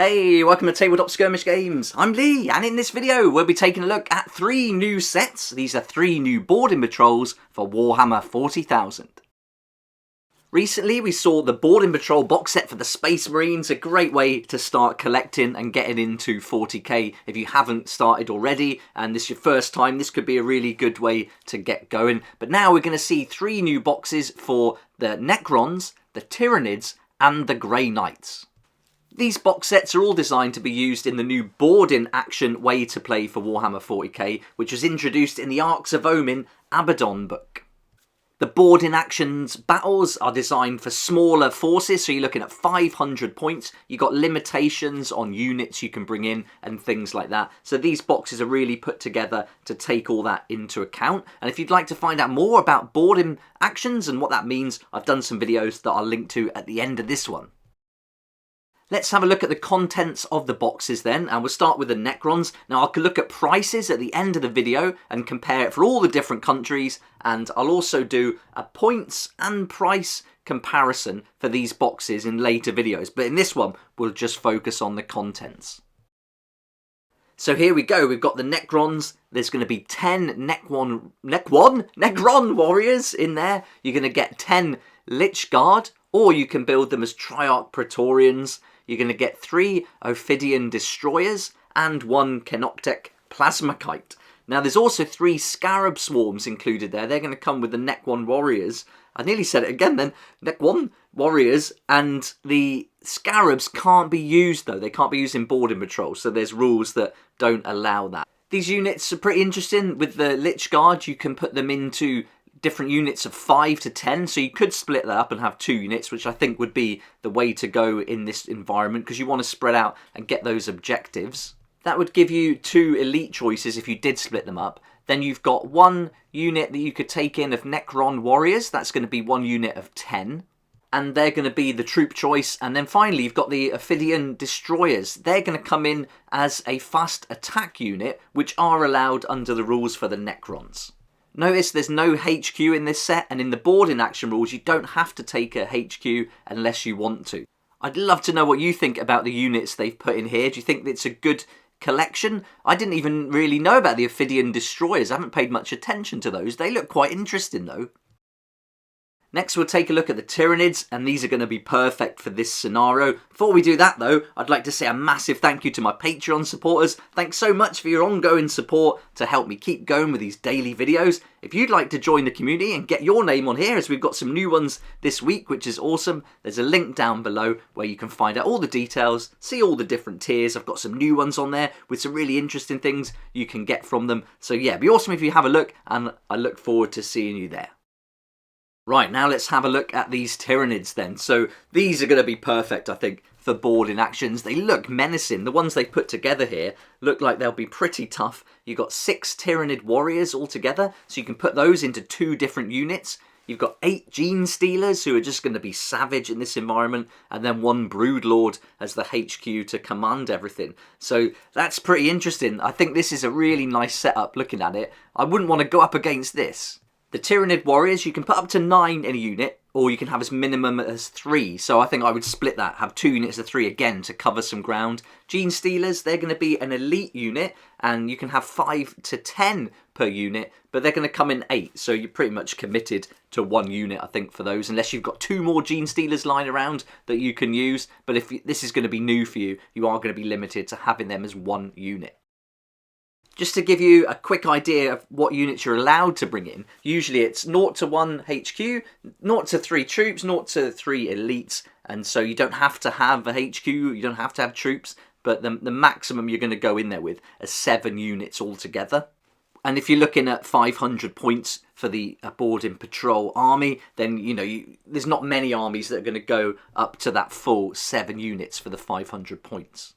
Hey, welcome to Tabletop Skirmish Games. I'm Lee, and in this video we'll be taking a look at 3 new sets. These are 3 new boarding patrols for Warhammer 40,000. Recently we saw the boarding patrol box set for the Space Marines, a great way to start collecting and getting into 40k. If you haven't started already and this is your first time, this could be a really good way to get going. But now we're going to see 3 new boxes for the Necrons, the Tyranids and the Grey Knights. These box sets are all designed to be used in the new board-in action way to play for Warhammer 40k, which was introduced in the Arcs of Omen Abaddon book. The board-in actions battles are designed for smaller forces, so you're looking at 500 points. You've got limitations on units you can bring in and things like that. So these boxes are really put together to take all that into account. And if you'd like to find out more about board-in actions and what that means, I've done some videos that I'll link to at the end of this one. Let's have a look at the contents of the boxes then, and we'll start with the Necrons. Now I can look at prices at the end of the video and compare it for all the different countries, and I'll also do a points and price comparison for these boxes in later videos, but in this one we'll just focus on the contents. So here we go, we've got the Necrons. There's going to be 10 Necron warriors in there. You're going to get 10 Lich Guard, or you can build them as Triarch Praetorians. You're going to get 3 Ophidian Destroyers and 1 Canoptek Plasmacite. Now there's also 3 Scarab Swarms included there. They're going to come with the Necron Warriors. I nearly said it again then. Necron Warriors, and the Scarabs can't be used though. They can't be used in boarding patrol, so there's rules that don't allow that. These units are pretty interesting. With the Lich Guard, you can put them into different units of 5 to 10, so you could split that up and have 2 units, which I think would be the way to go in this environment, because you want to spread out and get those objectives. That would give you 2 elite choices if you did split them up. Then you've got 1 unit that you could take in of Necron Warriors. That's going to be 1 unit of 10. And they're going to be the troop choice. And then finally, you've got the Ophidian Destroyers. They're going to come in as a fast attack unit, which are allowed under the rules for the Necrons. Notice there's no HQ in this set, and in the board-in action rules, you don't have to take a HQ unless you want to. I'd love to know what you think about the units they've put in here. Do you think it's a good collection? I didn't even really know about the Ophidian Destroyers. I haven't paid much attention to those. They look quite interesting though. Next we'll take a look at the Tyranids, and these are going to be perfect for this scenario. Before we do that though, I'd like to say a massive thank you to my Patreon supporters. Thanks so much for your ongoing support to help me keep going with these daily videos. If you'd like to join the community and get your name on here, as we've got some new ones this week, which is awesome, there's a link down below where you can find out all the details, see all the different tiers. I've got some new ones on there with some really interesting things you can get from them. So yeah, it'd be awesome if you have a look, and I look forward to seeing you there. Right, now let's have a look at these Tyranids then. So these are going to be perfect, I think, for board-in actions. They look menacing. The ones they put together here look like they'll be pretty tough. You've got 6 Tyranid warriors altogether, so you can put those into 2 different units. You've got 8 Gene Stealers, who are just going to be savage in this environment, and then 1 Broodlord as the HQ to command everything. So that's pretty interesting. I think this is a really nice setup looking at it. I wouldn't want to go up against this. The Tyranid Warriors, you can put up to 9 in a unit, or you can have as minimum as 3. So I think I would split that, have 2 units of 3 again to cover some ground. Gene Stealers, they're going to be an elite unit, and you can have 5 to 10 per unit, but they're going to come in 8. So you're pretty much committed to 1 unit, I think, for those, unless you've got 2 more Gene Stealers lying around that you can use. But if this is going to be new for you, you are going to be limited to having them as 1 unit. Just to give you a quick idea of what units you're allowed to bring in, usually it's 0 to 1 HQ, 0 to 3 troops, 0 to 3 elites, and so you don't have to have a HQ, you don't have to have troops, but the maximum you're going to go in there with are 7 units altogether. And if you're looking at 500 points for the board-in patrol army, then there's not many armies that are going to go up to that full 7 units for the 500 points.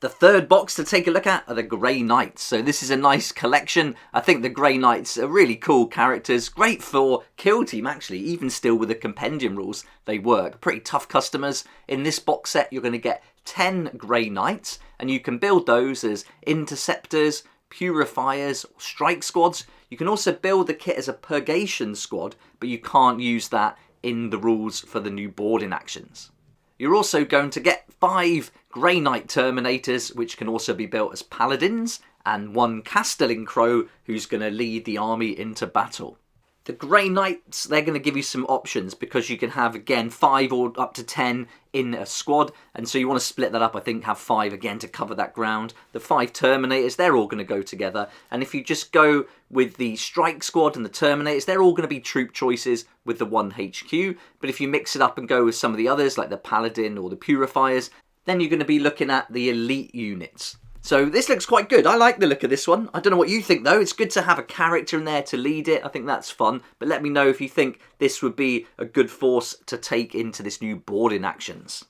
The third box to take a look at are the Grey Knights. So this is a nice collection. I think the Grey Knights are really cool characters. Great for kill team actually, even still with the compendium rules, they work. Pretty tough customers. In this box set you're going to get 10 Grey Knights, and you can build those as interceptors, purifiers, or strike squads. You can also build the kit as a purgation squad, but you can't use that in the rules for the new board-in actions. You're also going to get 5 Grey Knight Terminators, which can also be built as paladins, and 1 Castellan Crow, who's going to lead the army into battle. The Grey Knights, they're going to give you some options because you can have, again, 5 or up to 10 in a squad. And so you want to split that up, I think, have 5 again to cover that ground. The 5 Terminators, they're all going to go together. And if you just go with the Strike Squad and the Terminators, they're all going to be troop choices with the 1 HQ. But if you mix it up and go with some of the others, like the Paladin or the Purifiers, then you're going to be looking at the elite units. So this looks quite good. I like the look of this one. I don't know what you think though. It's good to have a character in there to lead it. I think that's fun. But let me know if you think this would be a good force to take into this new board in actions.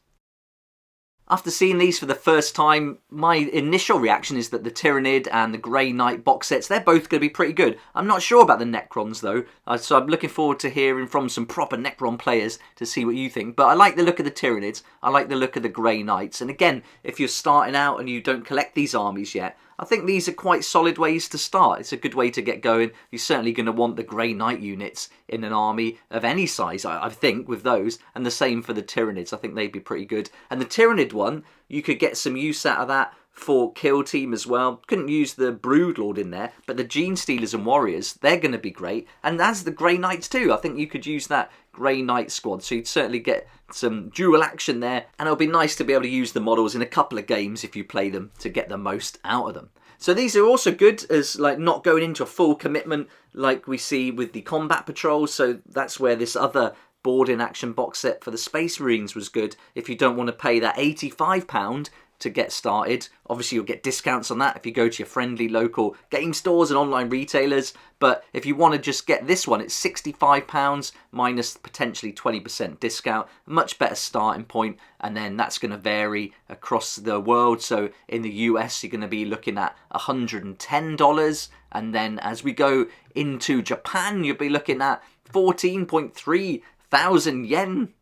After seeing these for the first time, my initial reaction is that the Tyrannid and the Grey Knight box sets, they're both going to be pretty good. I'm not sure about the Necrons though, so I'm looking forward to hearing from some proper Necron players to see what you think. But I like the look of the Tyrannids, I like the look of the Grey Knights, and again, if you're starting out and you don't collect these armies yet, I think these are quite solid ways to start. It's a good way to get going. You're certainly going to want the Grey Knight units in an army of any size, I think, with those. And the same for the Tyrannids. I think they'd be pretty good. And the Tyrannid one, you could get some use out of that for kill team as well. Couldn't use the Broodlord in there, but the Gene Stealers and Warriors, they're going to be great. And as the Grey Knights too. I think you could use that Grey Knight squad, so you'd certainly get some dual action there, and it'll be nice to be able to use the models in a couple of games if you play them to get the most out of them. So these are also good as like not going into a full commitment like we see with the combat patrols, so that's where this other board in action box set for the Space Marines was good. If you don't want to pay that £85 to get started, obviously you'll get discounts on that if you go to your friendly local game stores and online retailers, but if you want to just get this one, it's £65 minus potentially 20% discount, a much better starting point, and then that's going to vary across the world. So in the US you're going to be looking at $110, and then as we go into Japan you'll be looking at 14.3 thousand yen.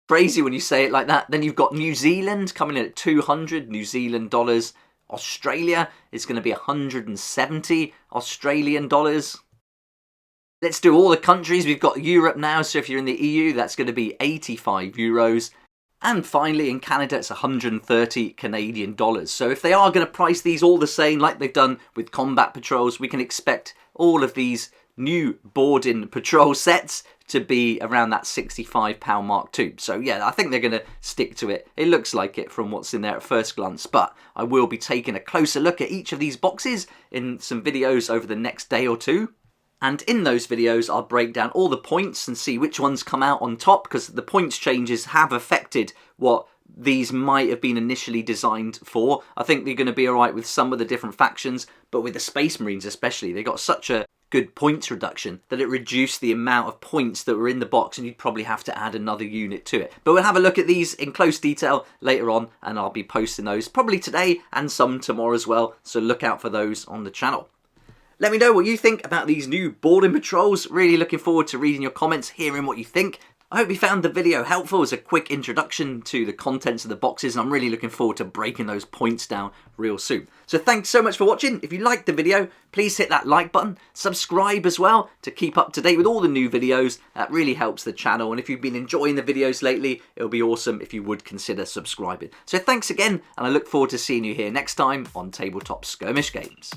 Crazy when you say it like that. Then you've got New Zealand coming in at 200 New Zealand dollars. Australia is going to be 170 Australian dollars. Let's do all the countries. We've got Europe now, so if you're in the EU, that's going to be 85 euros. And finally, in Canada, it's 130 Canadian dollars. So if they are going to price these all the same, like they've done with combat patrols, we can expect all of these new boarding patrol sets to be around that £65 mark too. So yeah, I think they're going to stick to it. It looks like it from what's in there at first glance, but I will be taking a closer look at each of these boxes in some videos over the next day or two. And in those videos, I'll break down all the points and see which ones come out on top, because the points changes have affected what these might have been initially designed for. I think they're going to be alright with some of the different factions, but with the Space Marines especially, they got such a good points reduction that it reduced the amount of points that were in the box, and you'd probably have to add another unit to it. But we'll have a look at these in close detail later on, and I'll be posting those probably today and some tomorrow as well, so look out for those on the channel. Let me know what you think about these new boarding patrols. Really looking forward to reading your comments, hearing what you think. I hope you found the video helpful as a quick introduction to the contents of the boxes, and I'm really looking forward to breaking those points down real soon. So thanks so much for watching. If you liked the video, please hit that like button, subscribe as well to keep up to date with all the new videos. That really helps the channel, and if you've been enjoying the videos lately, it would be awesome if you would consider subscribing. So thanks again, and I look forward to seeing you here next time on Tabletop Skirmish Games.